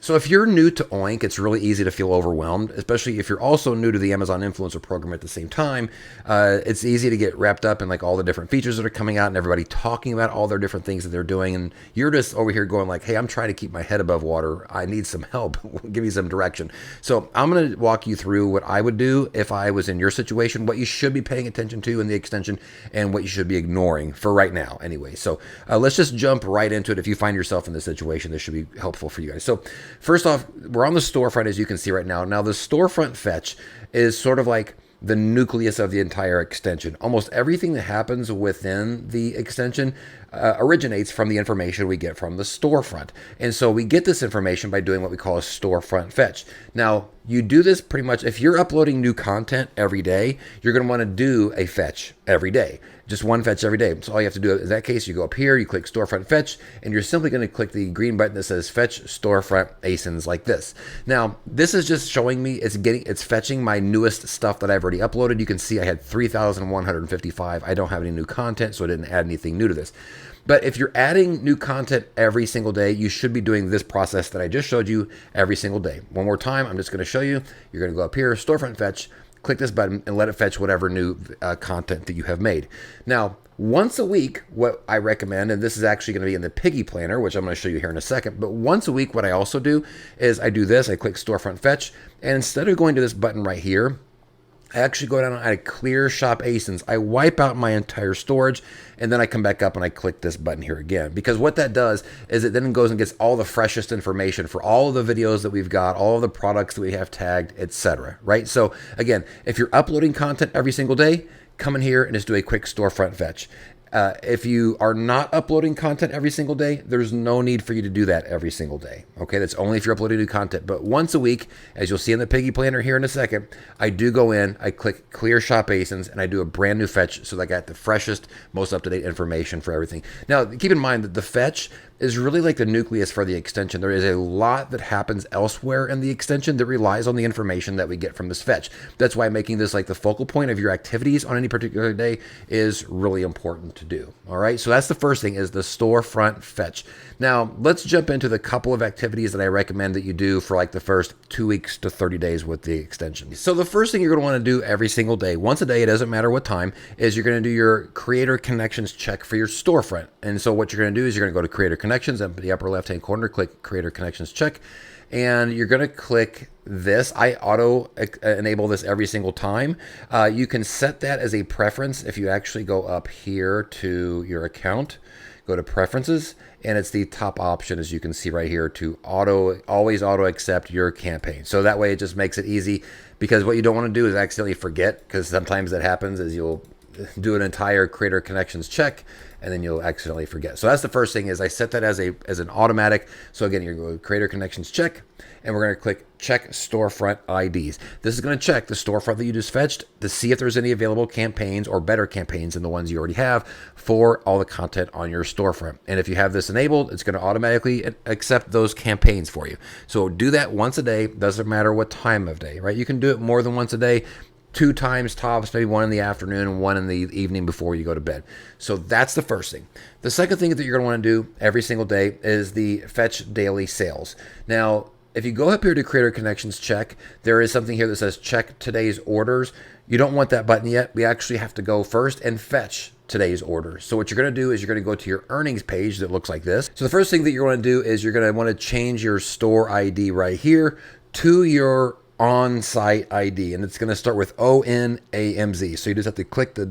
So if you're new to Oink, it's really easy to feel overwhelmed, especially if you're also new to the Amazon Influencer Program at the same time. It's easy to get wrapped up in like all the different features that are coming out and everybody talking about all their different things that they're doing. And you're just over here going like, hey, I'm trying to keep my head above water. I need some help. Give me some direction. So I'm going to walk you through what I would do if I was in your situation, what you should be paying attention to in the extension, and what you should be ignoring for right now anyway. So let's just jump right into it. If you find yourself in this situation, this should be helpful for you guys. So first off, we're on the storefront, as you can see right now. Now, the storefront fetch is sort of like the nucleus of the entire extension. Almost everything that happens within the extension originates from the information we get from the storefront. And so we get this information by doing what we call a storefront fetch. Now, you do this pretty much if you're uploading new content every day, you're going to want to do a fetch every day. Just one fetch every day. So all you have to do in that case, you go up here, you click storefront fetch, and you're simply going to click the green button that says fetch storefront ASINs like this. Now, this is just showing me it's fetching my newest stuff that I've already uploaded. You can see I had 3,155. I don't have any new content, so I didn't add anything new to this. But if you're adding new content every single day, you should be doing this process that I just showed you every single day. One more time, I'm just going to show you. You're going to go up here, storefront fetch, click this button, and let it fetch whatever new content that you have made. Now, once a week, what I recommend, and this is actually going to be in the Piggy planner, which I'm going to show you here in a second, but once a week, what I also do is I do this. I click storefront fetch, and instead of going to this button right here, I actually go down and I clear shop ASINs. I wipe out my entire storage, and then I come back up and I click this button here again. Because what that does is it then goes and gets all the freshest information for all of the videos that we've got, all of the products that we have tagged, etc. Right? So again, if you're uploading content every single day, come in here and just do a quick storefront fetch. If you are not uploading content every single day, there's no need for you to do that every single day. Okay, that's only if you're uploading new content. But once a week, as you'll see in the Piggy planner here in a second, I do go in, I click clear shop ASINs, and I do a brand new fetch so that I got the freshest, most up-to-date information for everything. Now, keep in mind that the fetch is really like the nucleus for the extension. There is a lot that happens elsewhere in the extension that relies on the information that we get from this fetch. That's why making this like the focal point of your activities on any particular day is really important to do. All right, so that's the first thing, is the storefront fetch. Now, let's jump into the couple of activities that I recommend that you do for like the first 2 weeks to 30 days with the extension. So the first thing you're going to want to do every single day, once a day, it doesn't matter what time, is you're going to do your creator connections check for your storefront. And so what you're going to do is you're going to go to creator connections up in the upper left-hand corner, click creator connections check, and you're going to click this. I auto enable this every single time. You can set that as a preference if you actually go up here to your account, go to preferences, and it's the top option, as you can see right here, to always auto accept your campaign. So that way it just makes it easy, because what you don't want to do is accidentally forget, because sometimes that happens, is you'll do an entire creator connections check and then you'll accidentally forget. So that's the first thing, is I set that as an automatic. So again, you're going to go creator connections check, and we're going to click check storefront IDs. This is going to check the storefront that you just fetched to see if there's any available campaigns or better campaigns than the ones you already have for all the content on your storefront. And if you have this enabled, it's going to automatically accept those campaigns for you. So do that once a day. Doesn't matter what time of day, right? You can do it more than once a day. 2 times tops, maybe one in the afternoon and one in the evening before you go to bed. So that's the first thing. The second thing that you're going to want to do every single day is the fetch daily sales. Now, if you go up here to creator connections check, there is something here that says check today's orders. You don't want that button yet. We actually have to go first and fetch today's orders. So what you're going to do is you're going to go to your earnings page that looks like this. So the first thing that you're going to do is you're going to want to change your store ID right here to your on-site ID, and it's going to start with ONAMZ. So you just have to click the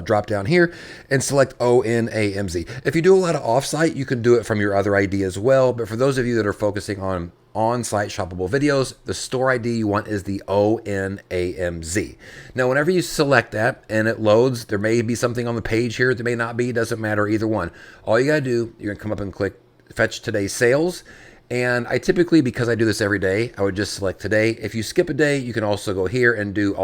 drop down here and select ONAMZ. If you do a lot of off-site, you can do it from your other ID as well. But for those of you that are focusing on-site shoppable videos, the store ID you want is the ONAMZ. Now, whenever you select that and it loads, there may be something on the page here. There may not be. Doesn't matter, either one. All you got to do, you're going to come up and click fetch today's sales. And I typically, because I do this every day, I would just select today. If you skip a day, you can also go here and do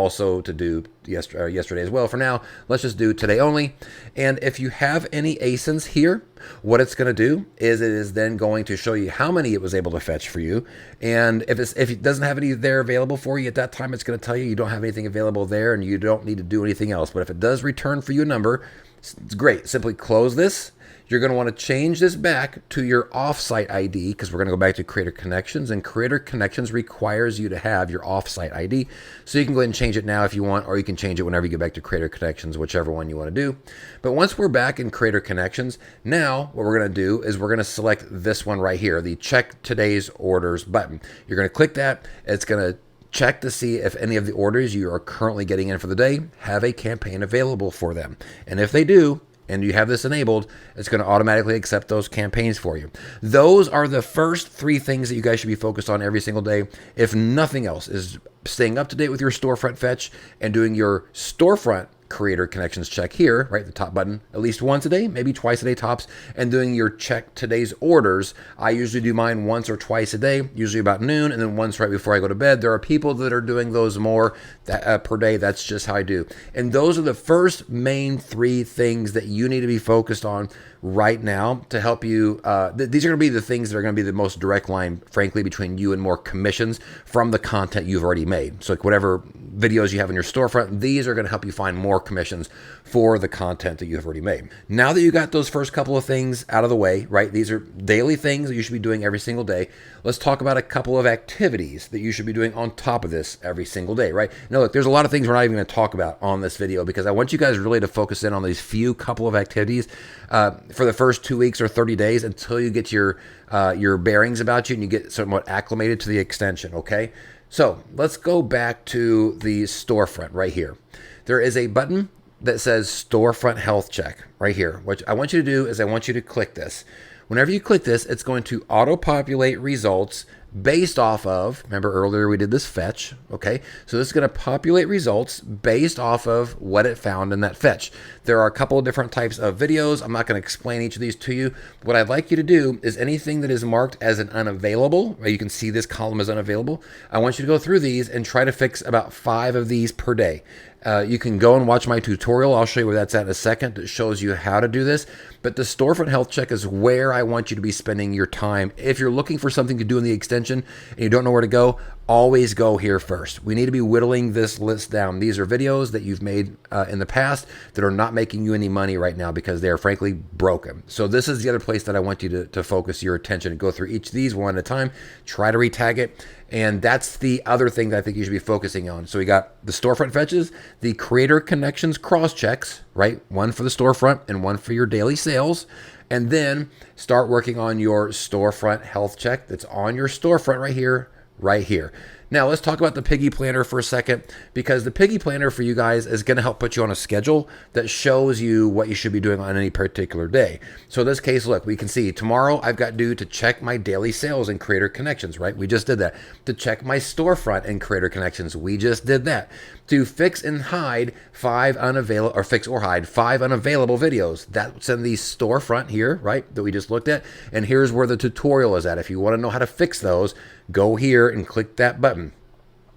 yesterday as well. For now, let's just do today only. And if you have any ASINs here, what it's going to do is it is then going to show you how many it was able to fetch for you. And if it doesn't have any there available for you at that time, it's going to tell you don't have anything available there and you don't need to do anything else. But if it does return for you a number, it's great. Simply close this. you're going to want to change this back to your offsite ID because we're going to go back to Creator Connections, and Creator Connections requires you to have your offsite ID. So you can go ahead and change it now if you want, or you can change it whenever you get back to Creator Connections, whichever one you want to do. But once we're back in Creator Connections, now what we're going to do is we're going to select this one right here, the Check Today's Orders button. You're going to click that. It's going to check to see if any of the orders you are currently getting in for the day have a campaign available for them. And if they do, and you have this enabled, it's going to automatically accept those campaigns for you. Those are the first 3 things that you guys should be focused on every single day. If nothing else, is staying up to date with your storefront fetch and doing your storefront Creator Connections check here, right, the top button, at least once a day, maybe twice a day tops, and doing your Check Today's Orders. I usually do mine once or twice a day, usually about noon, and then once right before I go to bed. There are people that are doing those more per day. That's just how I do. And those are the first main 3 things that you need to be focused on right now to help you. These are going to be the things that are going to be the most direct line, frankly, between you and more commissions from the content you've already made. So like whatever videos you have in your storefront, these are going to help you find more commissions for the content that you have already made. Now that you got those first couple of things out of the way, right? These are daily things that you should be doing every single day. Let's talk about a couple of activities that you should be doing on top of this every single day, right? Now, look, there's a lot of things we're not even going to talk about on this video because I want you guys really to focus in on these few couple of activities for the first 2 weeks or 30 days until you get your bearings about you and you get somewhat acclimated to the extension, okay? So let's go back to the storefront right here. There is a button that says Storefront Health Check right here. What I want you to do is I want you to click this. Whenever you click this, it's going to auto-populate results based off of, remember earlier we did this fetch, okay? So this is going to populate results based off of what it found in that fetch. There are a couple of different types of videos. I'm not going to explain each of these to you. What I'd like you to do is anything that is marked as an unavailable, right? You can see this column is unavailable. I want you to go through these and try to fix about 5 of these per day. You can go and watch my tutorial. I'll show you where that's at in a second. It shows you how to do this. But the Storefront Health Check is where I want you to be spending your time. If you're looking for something to do in the extension and you don't know where to go, always go here first. We need to be whittling this list down. These are videos that you've made in the past that are not making you any money right now because they are frankly broken. So this is the other place that I want you to focus your attention and go through each of these one at a time. Try to retag it. And that's the other thing that I think you should be focusing on. So we got the storefront fetches, the Creator Connections cross checks, right? One for the storefront and one for your daily sales. And then start working on your storefront health check that's on your storefront right here, right here. Now let's talk about the Piggy Planner for a second, because the Piggy Planner for you guys is going to help put you on a schedule that shows you what you should be doing on any particular day. So in this case, look, we can see tomorrow I've got due to check my daily sales in Creator Connections, right? We just did that. To check my storefront in Creator Connections, we just did that. To fix and hide 5 unavailable, or fix or hide 5 unavailable videos. That's in the storefront here, right? That we just looked at. And here's where the tutorial is at. If you want to know how to fix those, go here and click that button.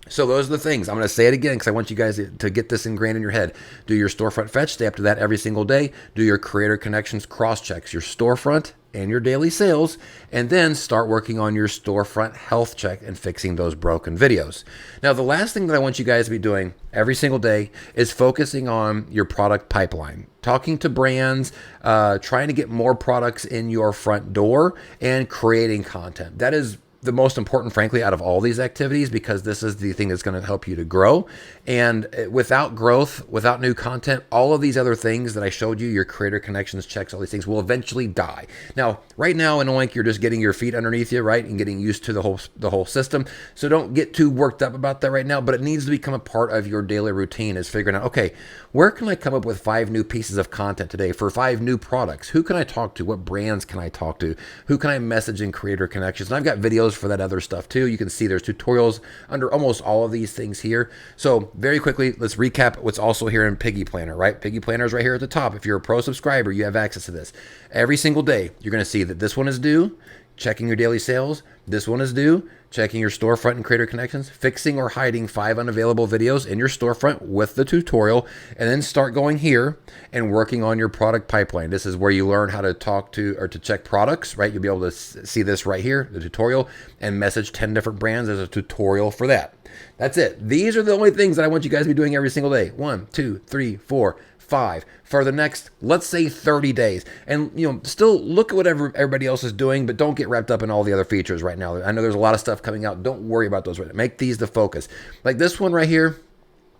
So those are the things. I'm going to say it again because I want you guys to get this ingrained in your head. Do your storefront fetch, stay up to that every single day. Do your Creator Connections cross checks, your storefront and your daily sales, and then start working on your storefront health check and fixing those broken videos. Now, the last thing that I want you guys to be doing every single day is focusing on your product pipeline, talking to brands, trying to get more products in your front door, and creating content. That is the most important, frankly, out of all these activities, because this is the thing that's going to help you to grow. And without growth, without new content, all of these other things that I showed you, your Creator Connections checks, all these things will eventually die. Now, right now in Oink, you're just getting your feet underneath you, right? And getting used to the whole system. So don't get too worked up about that right now, but it needs to become a part of your daily routine, is figuring out, okay, where can I come up with 5 new pieces of content today for 5 new products? Who can I talk to? What brands can I talk to? Who can I message in Creator Connections? And I've got videos for that other stuff too. You can see there's tutorials under almost all of these things here. So very quickly, let's recap what's also here in Piggy Planner, right? Piggy Planner is right here at the top. If you're a pro subscriber, you have access to this. Every single day, you're going to see that this one is due, checking your daily sales. This one is due, checking your storefront and Creator Connections, fixing or hiding 5 unavailable videos in your storefront with the tutorial, and then start going here and working on your product pipeline. This is where you learn how to talk to or to check products, right? You'll be able to see this right here, the tutorial, and message 10 different brands as a tutorial for that. That's it. These are the only things that I want you guys to be doing every single day. 1, 2, 3, 4, 5 for the next, let's say, 30 days. And, still look at what everybody else is doing, but don't get wrapped up in all the other features right now. I know there's a lot of stuff coming out. Don't worry about those right now. Make these the focus. Like this one right here.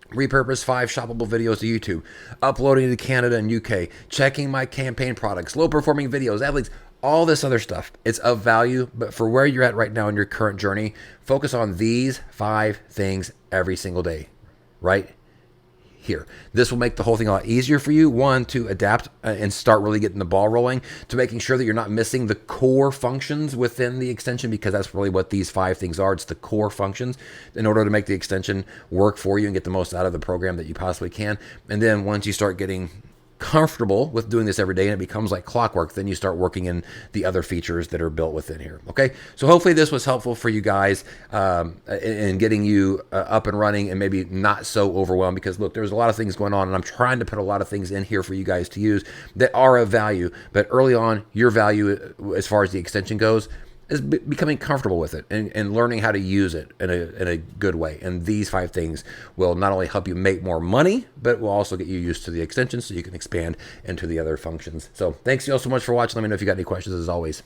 Repurpose 5 shoppable videos to YouTube, uploading to Canada and UK, checking my campaign products, low performing videos, athletes, all this other stuff. It's of value, but for where you're at right now in your current journey, focus on these 5 things every single day, right here. This will make the whole thing a lot easier for you. One, to adapt and start really getting the ball rolling, to making sure that you're not missing the core functions within the extension, because that's really what these 5 things are. It's the core functions in order to make the extension work for you and get the most out of the program that you possibly can. And then once you start getting comfortable with doing this every day and it becomes like clockwork, then you start working in the other features that are built within here. Okay, so hopefully this was helpful for you guys in getting you up and running and maybe not so overwhelmed, because look, there's a lot of things going on and I'm trying to put a lot of things in here for you guys to use that are of value, but early on your value as far as the extension goes is becoming comfortable with it and learning how to use it in a good way. And these 5 things will not only help you make more money, but will also get you used to the extension so you can expand into the other functions. So thanks you all so much for watching. Let me know if you got any questions as always.